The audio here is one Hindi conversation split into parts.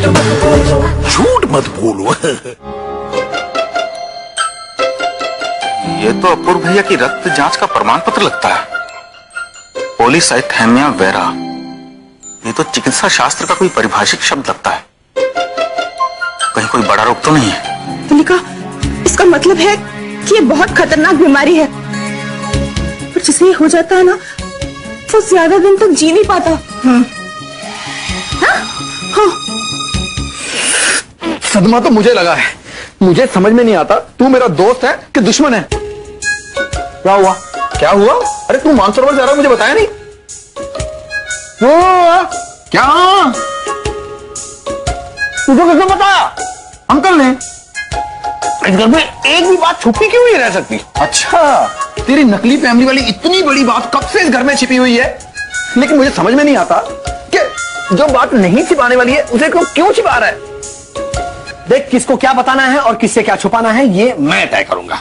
झूठ मत बोलो। ये तो अपूर्व भैया की रक्त जांच का प्रमाण पत्र लगता है। पॉलीसाइथेमिया वेरा, ये तो चिकित्सा शास्त्र का कोई परिभाषिक शब्द लगता है। कहीं कोई बड़ा रोग तो नहीं है? तुलिका, इसका मतलब है कि ये बहुत खतरनाक बीमारी है, पर जिसे ये हो जाता है ना, वो ज्यादा दिन तक जी नहीं पाता। हाँ? सदमा तो मुझे लगा है। मुझे समझ में नहीं आता तू मेरा दोस्त है कि दुश्मन है। क्या हुआ? क्या हुआ? अरे तू मानसरोवर जा रहा है, मुझे बताया नहीं। क्या तुझे किसने बताया? अंकल ने। इस घर में एक भी बात छुपी क्यों नहीं रह सकती? अच्छा, तेरी नकली फैमिली वाली इतनी बड़ी बात कब से इस घर में छिपी हुई है? लेकिन मुझे समझ में नहीं आता कि जो बात नहीं छिपाने वाली है उसे क्यों छिपा रहा है? देख, किसको क्या बताना है और किससे क्या छुपाना है ये मैं तय करूंगा।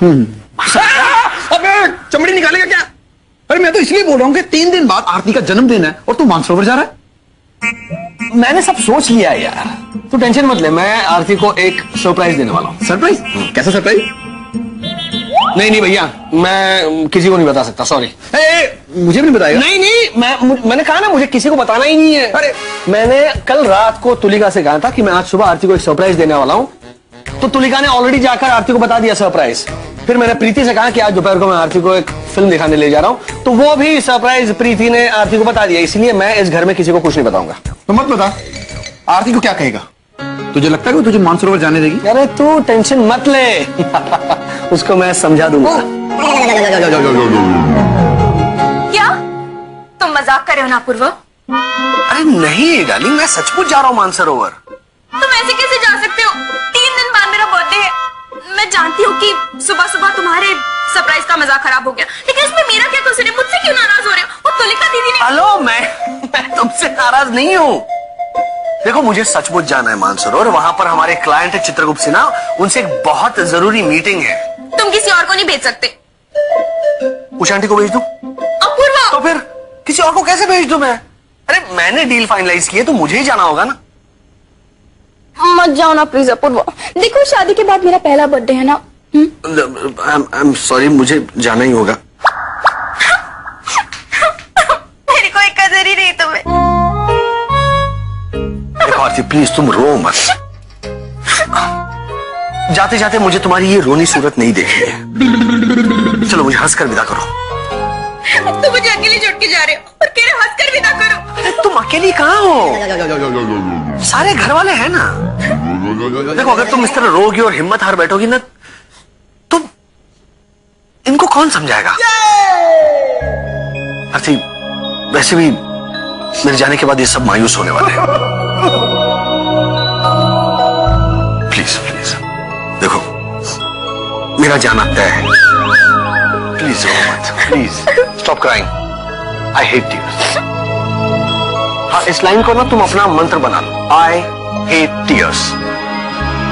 अबे चमड़ी निकालेगा क्या? अरे मैं तो इसलिए बोल रहा हूँ कि 3 दिन बाद आरती का जन्मदिन है और तू मानसरोवर जा रहा है। मैंने सब सोच लिया है यार, तू टेंशन मत ले। मैं आरती को एक सरप्राइज देने वाला हूँ। सरप्राइज? कैसा सरप्राइज? नहीं भैया, मैं किसी को नहीं बता सकता, सॉरी। मुझे भी नहीं बताएगा? नहीं, मैंने कहा ना, मुझे किसी को बताना ही नहीं है। अरे मैंने कल रात को तुलिका से कहा था कि मैं आज सुबह आरती को एक सरप्राइज देने वाला हूँ, तो तुलिका ने ऑलरेडी जाकर आरती को बता दिया सरप्राइज। फिर मैंने प्रीति से कहा कि आज दोपहर को मैं आरती को एक फिल्म दिखाने ले जा रहा हूँ, तो वो भी सरप्राइज प्रीति ने आरती को बता दिया। इसलिए मैं इस घर में किसी को कुछ नहीं बताऊंगा। तो मत बता, आरती को क्या कहेगा? तुझे लगता है कि वो तुझे मानसरोवर जाने देगी? अरे तू टेंशन मत ले, उसको मैं समझा दूंगा। क्या तुम मजाक कर रहे हो ना अपूर्व? अरे नहीं डार्लिंग, मैं सचमुच जा रहा हूँ मानसरोवर। तुम ऐसे कैसे जा सकते हो? 3 दिन बाद मेरा बर्थडे है। मैं जानती हूँ कि सुबह सुबह तुम्हारे सरप्राइज का मजाक खराब हो गया, लेकिन इसमें मेरा क्या कसूर है? मुझसे क्यों नाराज हो रहे हो? वो तुलिका दीदी ने। हेलो, मैं तुमसे नाराज नहीं हूँ। देखो, मुझे सचमुच जाना है मानसरोवर। वहां पर हमारे क्लाइंट है चित्रगुप्त सिन्हा, उनसे एक बहुत जरूरी मीटिंग है। तुम किसी और को नहीं भेज सकते। उस आंटी को भेज दूं? अपूर्वा, तो फिर किसी और को कैसे भेज दूं मैं? अरे मैंने डील फाइनलाइज की है, तो मुझे ही जाना होगा ना। मत जाओ ना प्लीज अपूर्वा। देखो, शादी के बाद मेरा पहला बर्थडे है ना। आई एम सॉरी, मुझे जाना ही होगा। मेरी कोई कदर ही नहीं तुम्हें। देखो आरती, प्लीज तुम रो मत। जाते जाते मुझे तुम्हारी ये रोनी सूरत नहीं देखनी है। चलो मुझे हंसकर विदा करो। तुम मुझे अकेले छोड़ के जा रहे हो और कह रहे हो हंसकर विदा करो। अरे तुम अकेली कहाँ हो? सारे घर वाले हैं ना। देखो, अगर तुम इस तरह रोगी और हिम्मत हार बैठोगी ना, तो इनको कौन समझाएगा? आरती, वैसे भी मेरे जाने के बाद ये सब मायूस होने वाले हैं। प्लीज प्लीज, देखो मेरा जाना तय है। प्लीज रो मत, please stop crying. I hate tears. हाँ, इस लाइन को ना तुम अपना मंत्र बना लो। I hate tears.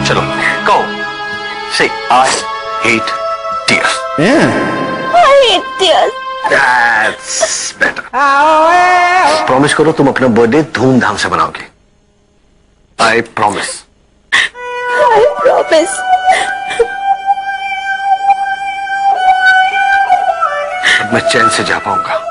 चलो कहो, से I hate tears. I hate tears. That's better. Promise करो तुम अपना बर्थडे धूमधाम से बनाओगे। I promise. I promise. अब मैं चैन से जा पाऊंगा।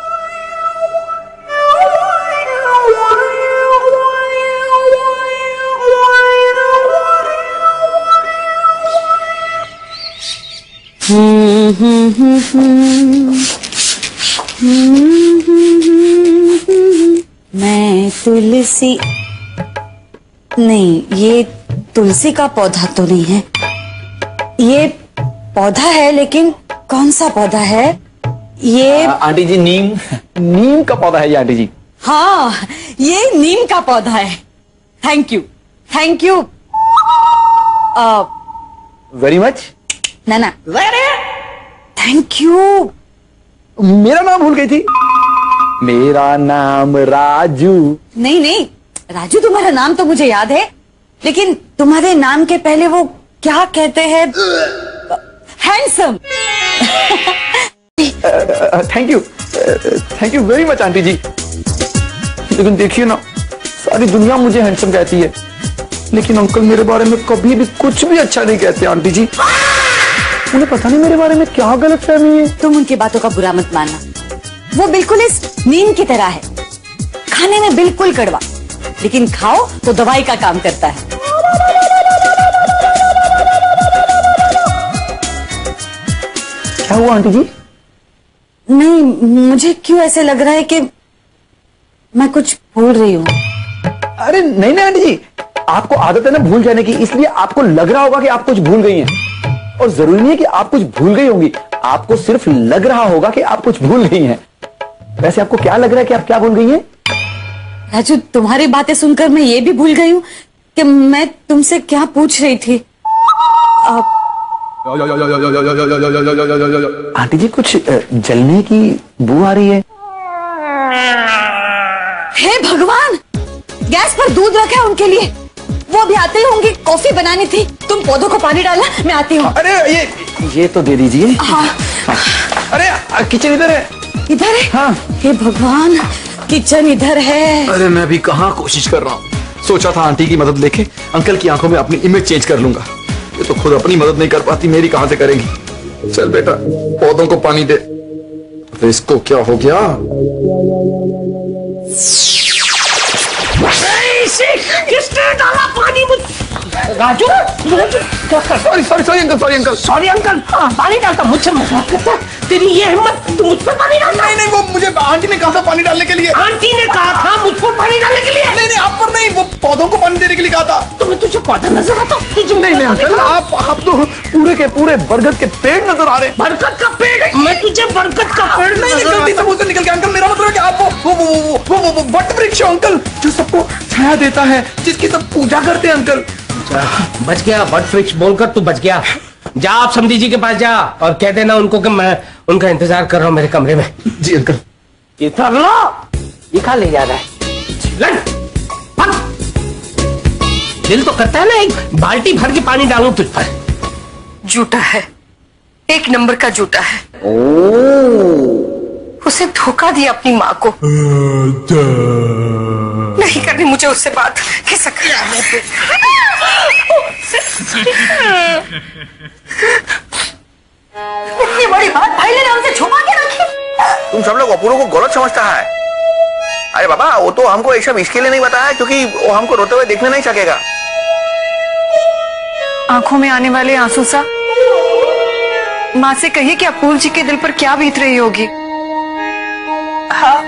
मैं तुलसी नहीं, ये तुलसी का पौधा तो नहीं है। ये पौधा है, लेकिन कौन सा पौधा है ये? आंटी जी, नीम का पौधा है ये आंटी जी। हाँ, ये नीम का पौधा है। Thank you, thank you very much. ना थैंक यू। मेरा नाम भूल गई थी। मेरा नाम राजू। नहीं, राजू तुम्हारा नाम तो मुझे याद है, लेकिन तुम्हारे नाम के पहले वो क्या कहते हैं? Handsome. Thank you very much aunty ji. लेकिन देखिए ना, सारी दुनिया मुझे हैंडसम कहती है, लेकिन अंकल मेरे बारे में कभी भी कुछ भी अच्छा नहीं कहते आंटी जी। उन्हें पता नहीं मेरे बारे में क्या गलतफहमी है। तुम उनकी बातों का बुरा मत मानना, वो बिल्कुल इस नीम की तरह है, खाने में बिल्कुल कड़वा, लेकिन खाओ तो दवाई का काम करता है। क्या हुआ आंटी जी? नहीं, मुझे क्यों ऐसे लग रहा है कि मैं कुछ भूल रही हूँ। अरे नहीं नहीं आंटी जी, आपको आदत है ना भूल जाने की, इसलिए आपको लग रहा होगा कि आप कुछ भूल गई हैं। और जरूरी नहीं है कि आप कुछ भूल गई होंगी, आपको सिर्फ लग रहा होगा कि आप कुछ भूल गई हैं। वैसे आपको क्या लग रहा है कि आप क्या भूल गई हैं? राजू, तुम्हारी बातें सुनकर मैं ये भी भूल गई हूँ कि मैं तुमसे क्या पूछ रही थी। आंटी जी, कुछ जलने की बू आ रही है। हे भगवान, गैस पर दूध रखा है उनके लिए, वो भी आते होंगे, कॉफी बनानी थी। तुम पौधों को पानी डालना, मैं आती हूँ। अरे ये तो दे दीजिए। हाँ। अरे किचन इधर है। इधर है? हाँ। हे भगवान, किचन इधर है। अरे मैं भी कहाँ कोशिश कर रहा हूँ। सोचा था आंटी की मदद लेके अंकल की आंखों में अपनी इमेज चेंज कर लूंगा। ये तो खुद अपनी मदद नहीं कर पाती, मेरी कहां से करेगी। चल बेटा, पौधों को पानी दे। तो इसको क्या हो गया? किसने डाला पानी मुझ? Raju, sorry uncle. पानी डालता मुझसे मजाक करता? तेरी ये हिम्मत, तू मुझ पर पानी डालता? नहीं, वो मुझे आंटी ने कहा था पानी डालने के लिए। आंटी ने कहा था मुझ पर पानी डालने के लिए? नहीं, आप पर नहीं, वो पौधों को पानी देने के लिए कहा था। तुम्हें तुझे पौधा नजर आता? नहीं अंकल, आप तो पूरे के पूरे बरगद के पेड़ नजर आ रहे हैं। बरगद का पेड़? मैं तुझे बरगद का पेड़ नहीं, गलती से मुंह से निकल गया अंकल। मेरा मतलब है कि आप वो वट वृक्ष अंकल, जो सबको छाया देता है, जिसकी सब पूजा करते हैं अंकल। बच गया, वट वृक्ष बोलकर तू बच गया। जा आप समधी जी के पास जा और कह देना उनको कि मैं उनका इंतजार कर रहा हूँ मेरे कमरे में। जी अंकल। इधर लो, ये कहाँ ले जा रहा है? लड़, दिल तो करता है ना एक बाल्टी भर के पानी डालूं तुझ पर। झूठा है, एक नंबर का झूठा है। उसे धोखा दिया अपनी माँ को। नहीं करनी मुझे उससे बात। इतनी बड़ी बात भाई ने हमसे छुपा के रखी। तुम सब लोग अपूर्व को गलत समझता है। अरे बाबा, वो तो हमको ये सब इसके लिए नहीं बताया क्योंकि वो हमको रोते हुए देखने नहीं सकेगा। आंखों में आने वाले आंसू सा माँ से कहिए कि अपूर्व जी के दिल पर क्या बीत रही होगी। हाँ,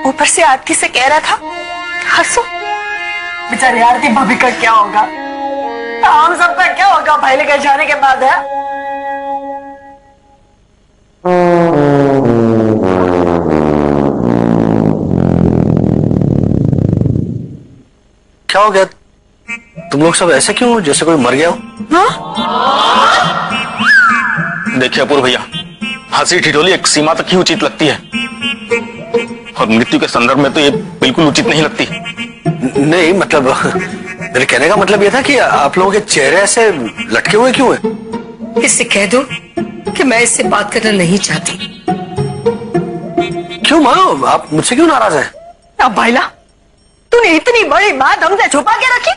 ऊपर से आरती से कह रहा था हंसो। बेचारी आरती भाभी का क्या होगा, हम सबका क्या होगा भाई लेकर जाने के बाद है। क्या हो गया? तुम लोग सब ऐसे क्यों, जैसे कोई मर गया हो? देखिए अपूर्व भैया, हंसी ठिठोली एक सीमा तक ही उचित लगती है और मृत्यु के संदर्भ में तो ये बिल्कुल उचित नहीं लगती। नहीं मतलब मेरे कहने का मतलब ये था कि आप लोगों के चेहरे ऐसे लटके हुए क्यों हैं? इससे कह दो कि मैं इससे बात करना नहीं चाहती। क्यों मानो, आप मुझसे क्यों नाराज हैं? अब भाईला, तूने इतनी बड़ी बात हमसे छुपा के रखी,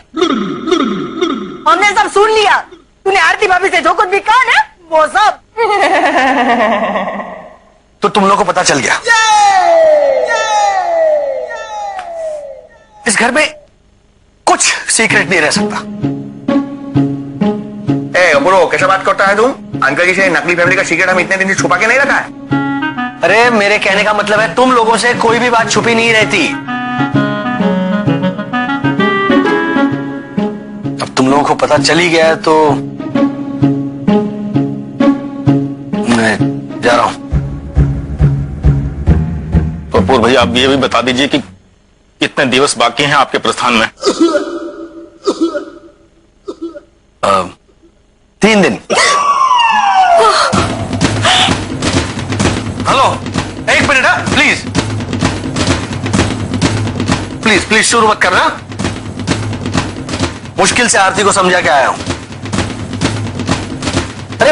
हमने सब सुन लिया। तूने आरती भाभी से जो कुछ भी कहा ना, वो सब तो तुम लोगों को पता चल गया। इस घर में कुछ सीक्रेट नहीं रह सकता। अपूर्व, कैसा बात करता है तुम? अंकल जी से नकली फैमिली का सीक्रेट हम इतने दिन से छुपा के नहीं रखा है। अरे मेरे कहने का मतलब है तुम लोगों से कोई भी बात छुपी नहीं रहती। अब तुम लोगों को पता चल ही गया है तो मैं जा रहा हूं। अपूर्व भैया, आप ये भी बता दीजिए कि कितने दिवस बाकी हैं आपके प्रस्थान में? 3 दिन। हेलो, एक मिनट प्लीज प्लीज प्लीज शुरू मत करना। मुश्किल से आरती को समझा के आया हूं। अरे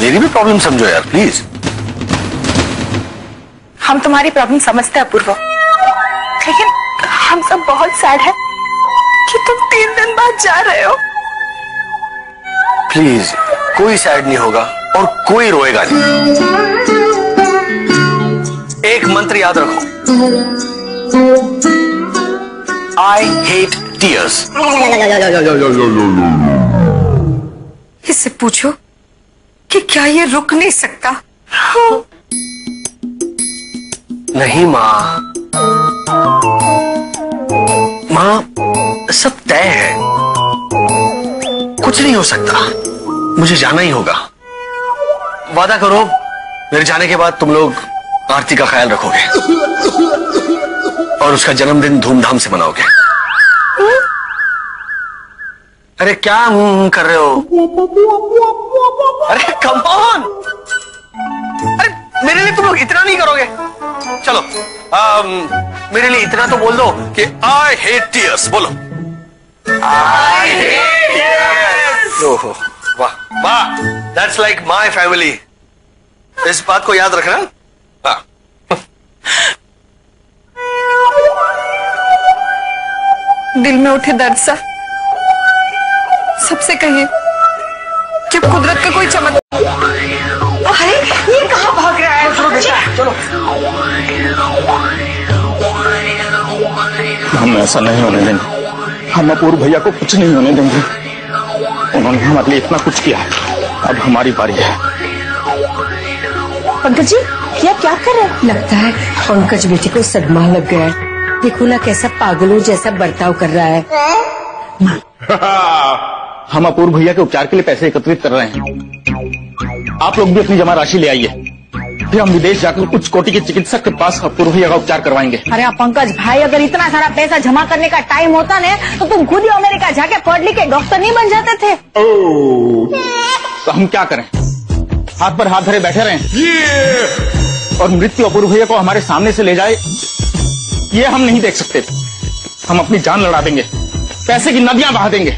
मेरी भी प्रॉब्लम समझो यार प्लीज। हम तुम्हारी प्रॉब्लम समझते हैं अपूर्व, लेकिन हम सब बहुत सैड है कि तुम 3 दिन बाद जा रहे हो? प्लीज, कोई सैड नहीं होगा और कोई रोएगा नहीं। एक मंत्र याद रखो, आई हेट टीयर्स। इससे पूछो कि क्या ये रुक नहीं सकता? नहीं माँ, माँ सब तय है, कुछ नहीं हो सकता। मुझे जाना ही होगा। वादा करो, मेरे जाने के बाद तुम लोग आरती का ख्याल रखोगे और उसका जन्मदिन धूमधाम से मनाओगे। अरे क्या कर रहे हो? अरे कम ऑन, अरे मेरे लिए तुम लोग इतना नहीं करोगे? चलो मेरे लिए इतना तो बोल दो कि आई हेट टीयर्स। बोलो, आई हेट टीयर्स। ओहो, वाह वाह, दैट्स लाइक माय फैमिली। इस बात को याद रखना। हाँ। दिल में उठे दर्द सा सबसे कहिए कि कुदरत का कोई चमत्कार। अरे ये कहाँ भाग रहा है? चलो बेटा, चलो। हम ऐसा नहीं होने देंगे। हम अपूर्व भैया को कुछ नहीं होने देंगे। उन्होंने हमारे लिए इतना कुछ किया है, अब हमारी बारी है। पंकज जी, ये क्या कर रहे हैं? लगता है पंकज बेटे को सदमा लग गया है। देखो ना कैसा पागलों जैसा बर्ताव कर रहा है। हम अपूर्व भैया के उपचार के लिए पैसे एकत्रित कर रहे हैं। आप लोग भी अपनी जमा राशि ले आइए, फिर हम विदेश जाकर कुछ कोटि के चिकित्सक के पास अपूर्व भैया का उपचार करवाएंगे। अरे पंकज भाई, अगर इतना सारा पैसा जमा करने का टाइम होता ना तो तुम खुद ही अमेरिका जाके पढ़ लिख के डॉक्टर नहीं बन जाते थे? तो हम क्या करें? हाथ पर हाथ धरे बैठे रहें और मृत्यु अपूर्व भैया को हमारे सामने से ले जाए, ये हम नहीं देख सकते। हम अपनी जान लड़ा देंगे, पैसे की नदियां बहा देंगे।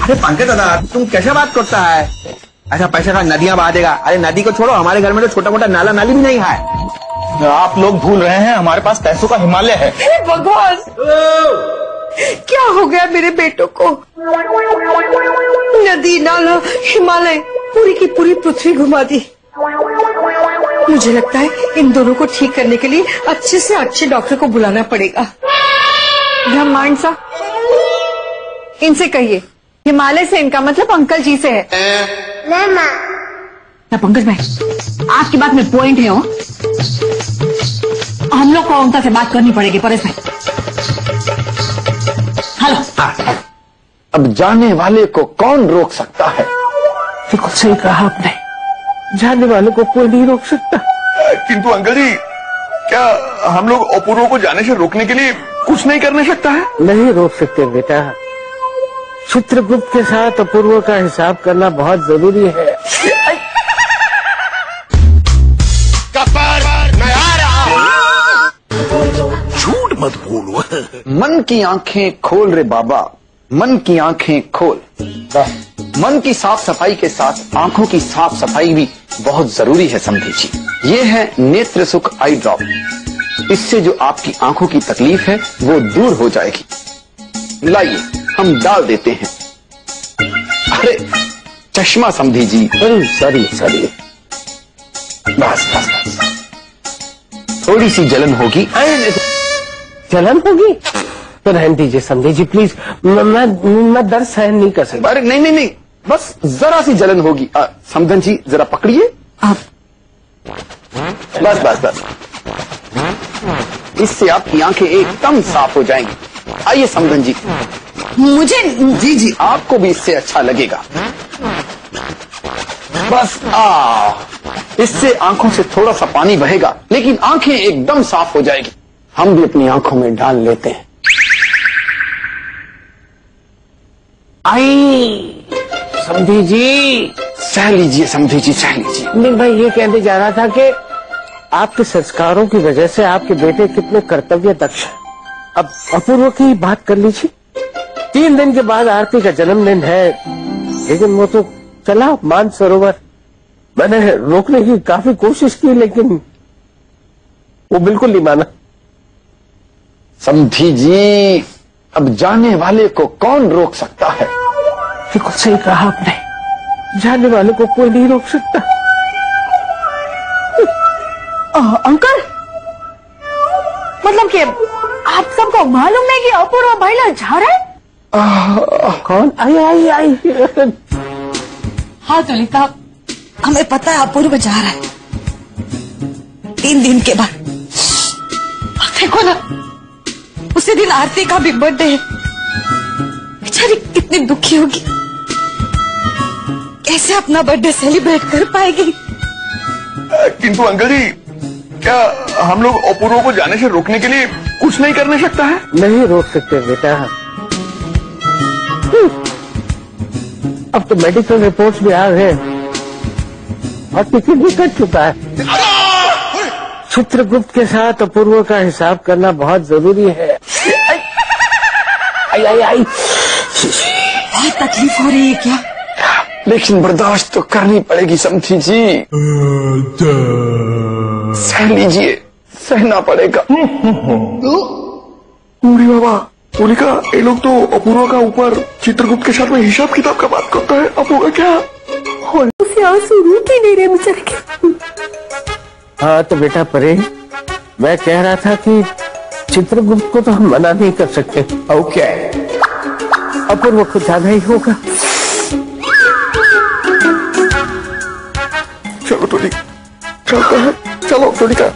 अरे पंकज दादा, तुम कैसे बात करता है? ऐसा पैसे का नदियां बहा देगा? अरे नदी को छोड़ो, हमारे घर में तो छोटा मोटा नाला नाली भी नहीं है। आप लोग भूल रहे हैं, हमारे पास पैसों का हिमालय है। हे भगवान, क्या हो गया मेरे बेटों को? नदी, नाला, हिमालय, पूरी की पूरी पृथ्वी घुमा दी। मुझे लगता है इन दोनों को ठीक करने के लिए अच्छे से अच्छे डॉक्टर को बुलाना पड़ेगा। ब्रह्मांड सा, इनसे कहिए हिमालय से इनका मतलब अंकल जी से है। ना पंकज भाई, आपकी बात में पॉइंट है। हम लोग को उनका से बात करनी पड़ेगी। परेश भाई, हेलो। अब जाने वाले को कौन रोक सकता है? बिल्कुल सही कहा आपने, जाने वाले को कोई नहीं रोक सकता। किंतु अंकल जी, क्या हम लोग अपूर्व को जाने से रोकने के लिए कुछ नहीं करने सकता है? नहीं रोक सकते बेटा। चित्रगुप्त के साथ अपूर्व का हिसाब करना बहुत जरूरी है। मैं आ रहा हूं। झूठ मत बोलो। मन की आंखें खोल रे बाबा, मन की आंखें खोल। मन की साफ सफाई के साथ आंखों की साफ सफाई भी बहुत जरूरी है समझी जी। ये है नेत्र सुख आई ड्रॉप। इससे जो आपकी आंखों की तकलीफ है वो दूर हो जाएगी। लाइए हम डाल देते हैं। अरे चश्मा समझी जी। सॉरी सॉरी, बस बस बस, थोड़ी सी जलन होगी। जलन होगी तो रहने दीजिए समझी जी, प्लीज। मैं दर्द सहन नहीं कर सकता। अरे नहीं नहीं नहीं, बस जरा सी जलन होगी। समझन जी जरा पकड़िए आप। बस बस बस, इससे आपकी आंखें एकदम साफ हो जाएंगी। आइए समझन जी। मुझे जी जी, आपको भी इससे अच्छा लगेगा। बस इससे आंखों से थोड़ा सा पानी बहेगा, लेकिन आंखें एकदम साफ हो जाएगी। हम भी अपनी आंखों में डाल लेते हैं। आई समझी जी, सह लीजिए समझी जी, सह लीजिए। नहीं भाई, ये कहने जा रहा था कि आपके संस्कारों की वजह से आपके बेटे कितने कर्तव्य दक्ष हैं। अब अपूर्व की बात कर लीजिए। 3 दिन के बाद आरती का जन्मदिन है, लेकिन वो तो चला मानसरोवर। मैंने रोकने की काफी कोशिश की, लेकिन वो बिल्कुल नहीं माना। समझी जी, अब जाने वाले को कौन रोक सकता है? बिल्कुल सही कहा आपने, जाने वाले को कोई नहीं रोक सकता। अंकल, मतलब कि आप सबको मालूम है कि अपूर्वा भाईला जा रहा है? कौन? आई। हाँ तुलिका, हमें पता है अपूर्व जा रहा है 3 दिन के बाद। देखो ना, उसी दिन आरती का भी बर्थडे है। बेचारी कितनी दुखी होगी, कैसे अपना बर्थडे सेलिब्रेट कर पाएगी? किंतु अंकल जी, क्या हम लोग अपूर्व को जाने से रोकने के लिए कुछ नहीं करने सकता है? नहीं रोक सकते बेटा। अब तो मेडिकल रिपोर्ट्स भी आ गए और टिकट भी कट चुका है। चित्रगुप्त के साथ अपूर्व का हिसाब करना बहुत जरूरी है। आई। बहुत तकलीफ हो रही है क्या? लेकिन बर्दाश्त तो करनी पड़ेगी समझी जी। सह लीजिए, सहना पड़ेगा। पूरी बाबा, तुलिका, ये लोग तो अपूर्वा का ऊपर चित्रगुप्त के साथ में हिसाब किताब का बात करता है। अब होगा क्या? उसे आंसू रुक ही नहीं रहे बेचारे के। हाँ तो बेटा परे, मैं कह रहा था कि चित्रगुप्त को तो हम मना नहीं कर सकते। ओके, अपूर्व को जाना ही होगा। चलो तुलिका, चलते हैं। चलो तुलिका।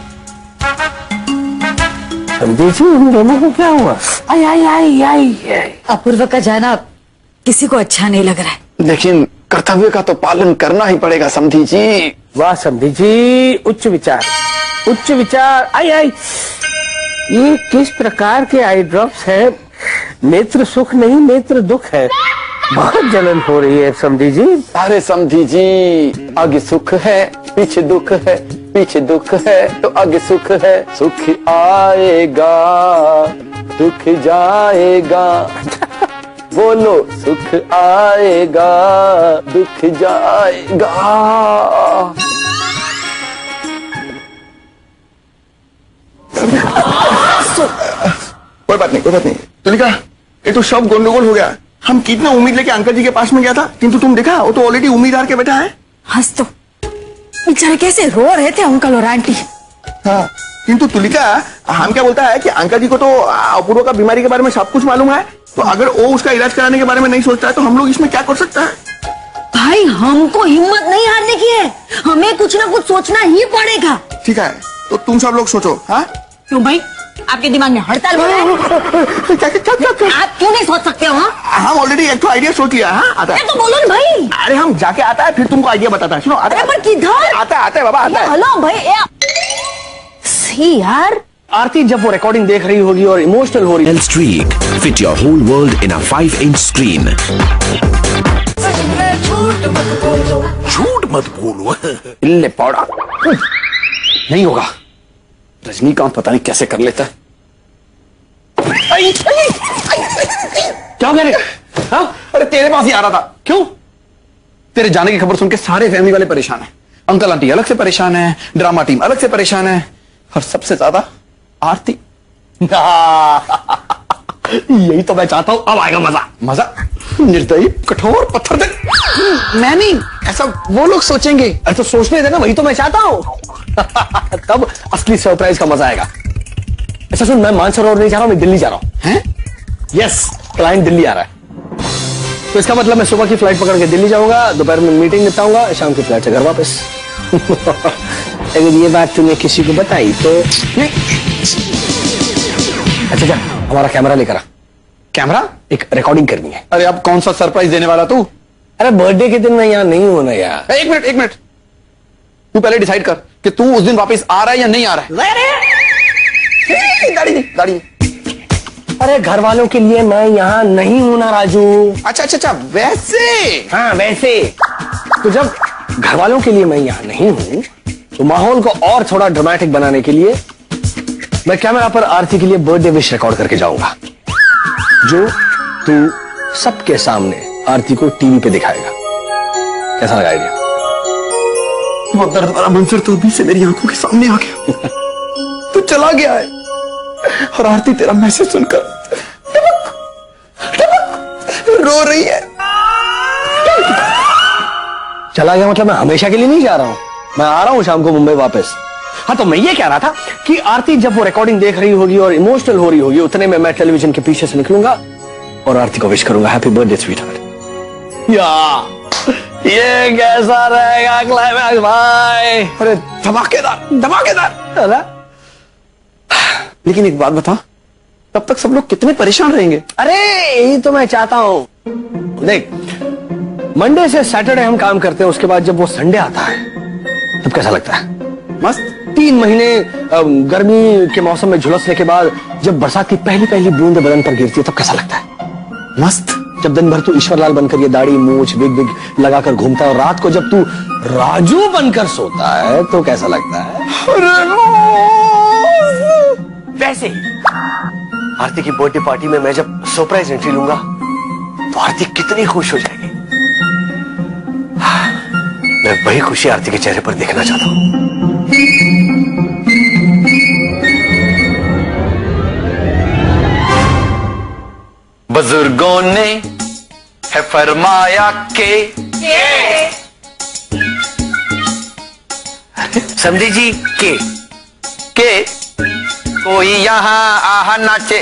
देखिए उन दोनों को क्या हुआ? आई। अपूर्व का जाना किसी को अच्छा नहीं लग रहा है। लेकिन कर्तव्य का तो पालन करना ही पड़ेगा समधी जी। वाह समधी जी, उच्च विचार। आई। ये किस प्रकार के आई ड्रॉप्स है? नेत्र सुख नहीं, नेत्र दुख है। बहुत जलन हो रही है समधी जी। अरे समधी जी, आगे सुख है, पीछे दुख है, पीछे दुख है तो आगे सुख है। सुख आएगा, दुख जाएगा। बोलो, सुख आएगा, दुख जाएगा। कोई बात नहीं। तुलिका, ये तो सब गंडगोल हो गया। हम कितना उम्मीद लेके अंकल जी के पास में गया था, किंतु तुम देखा, वो तो ऑलरेडी उम्मीद हार के बैठा है। हंस तो बेचारे कैसे रो रहे थे अंकल और आंटी। हाँ, किंतु तुलिका, हम क्या बोलता है कि अंकल जी को तो अपूर्व का बीमारी के बारे में सब कुछ मालूम है, तो अगर वो उसका इलाज कराने के बारे में नहीं सोचता है तो हम लोग इसमें क्या कर सकता है? भाई, हमको हिम्मत नहीं हारने की है, हमें कुछ ना कुछ सोचना ही पड़ेगा। ठीक है, तो तुम सब लोग सोचो। हाँ, क्यों भाई, आपके दिमाग में हड़ताल हो रहा है? आप क्यों नहीं सोच सकते हो? हम ऑलरेडी एक तो आइडिया सोच लिया। हाँ, आता है तो बोलो ना भाई। अरे हम जाके आता है, फिर तुमको आइडिया बताता है। सुनो, आता है। पर किधर? आता है बाबा, आता है। हेलो भाई, सी यार, आरती जब वो रिकॉर्डिंग देख रही होगी और इमोशनल हो रही है। Streak, fit your whole world in a 5-inch screen. झूठ मत बोलो। इल्ले पौड़ा नहीं होगा। रजनीकांत पता नहीं कैसे कर लेता है। क्या कह रहे? हाँ? अरे तेरे पास ही आ रहा था। क्यों? तेरे जाने की खबर सुन के सारे फैमिली वाले परेशान हैं। अंकल आंटी अलग से परेशान है, ड्रामा टीम अलग से परेशान है, और सबसे ज्यादा आरती। यही तो मैं चाहता हूं। अब आएगा मजा। निर्दयी, कठोर, पत्थर दिल। मैं नहीं, ऐसा वो लोग सोचेंगे। अरे तो सोचने देना, वही तो मैं चाहता हूं। तब असली सरप्राइज का मजा आएगा। अच्छा सुन, मैं मानसरोवर नहीं जा रहा हूं, मैं दिल्ली जा रहा हूं। हैं? यस, क्लाइंट दिल्ली आ रहा है। तो इसका मतलब मैं सुबह की फ्लाइट पकड़ के दिल्ली जाऊंगा, दोपहर में मीटिंग निपटाऊंगा, शाम की फ्लाइट से घर वापस। अगर ये बात तूने किसी को बताई तो अच्छा, हमारा कैमरा लेकर आ। कैमरा? एक रिकॉर्डिंग करनी है। अरे अब कौन सा सरप्राइज देने वाला तू? अरे बर्थडे के दिन मैं यहाँ नहीं हूं ना यार। एक मिनट, तू पहले डिसाइड कर कि तू उस दिन वापस आ रहा है या नहीं आ रहा है। दाढ़ी। अरे घर वालों के लिए मैं यहाँ नहीं हूं ना राजू। अच्छा, वैसे। हाँ वैसे। तो जब घर वालों के लिए मैं यहाँ नहीं हूं, तो माहौल को और थोड़ा ड्रामेटिक बनाने के लिए मैं कैमरा पर आरती के लिए बर्थडे विश रिकॉर्ड करके जाऊंगा, जो तू सबके सामने आरती को टीवी पे दिखाएगा। कैसा लगा आइडिया? वो दर्द वाला मंजर तो अभी से मेरी आंखों के सामने आ गया। तू चला गया है और आरती तेरा मैसेज सुनकर रो रही है। चला गया मतलब मैं हमेशा के लिए नहीं जा रहा हूं, मैं आ रहा हूं शाम को मुंबई वापस। हाँ, तो मैं ये कह रहा था कि आरती जब वो रिकॉर्डिंग देख रही होगी और इमोशनल हो रही होगी, उतने में मैं टेलीविजन के पीछे से निकलूंगा और आरती को विश करूंगा हैप्पी बर्थडे स्वीटहार्ट। ये कैसा रहेगा क्लाइमैक्स भाई? अरे धमाकेदार धमाकेदार। लेकिन एक बात बता, तब तक सब लोग कितने परेशान रहेंगे? अरे यही तो मैं चाहता हूं। देख, मंडे से सैटरडे हम काम करते हैं, उसके बाद जब वो संडे आता है तब कैसा लगता है? मस्त। 3 महीने गर्मी के मौसम में झुलसने के बाद जब बरसात की पहली पहली बूंद बदन पर गिरती है तब कैसा लगता है? मस्त। जब दिन भर तू ईश्वरलाल बनकर ये दाढ़ी मूछ विग विग लगाकर घूमता है और रात को जब तू राजू बनकर सोता है तो कैसा लगता है? वैसे आरती की बर्थडे पार्टी में मैं जब सरप्राइज एंट्री लूंगा तो आरती कितनी खुश हो जाएगी। मैं वही खुशी आरती के चेहरे पर देखना चाहता हूं। बुजुर्गों ने है फरमाया के समझी जी के कोई यहाँ आहा नाचे।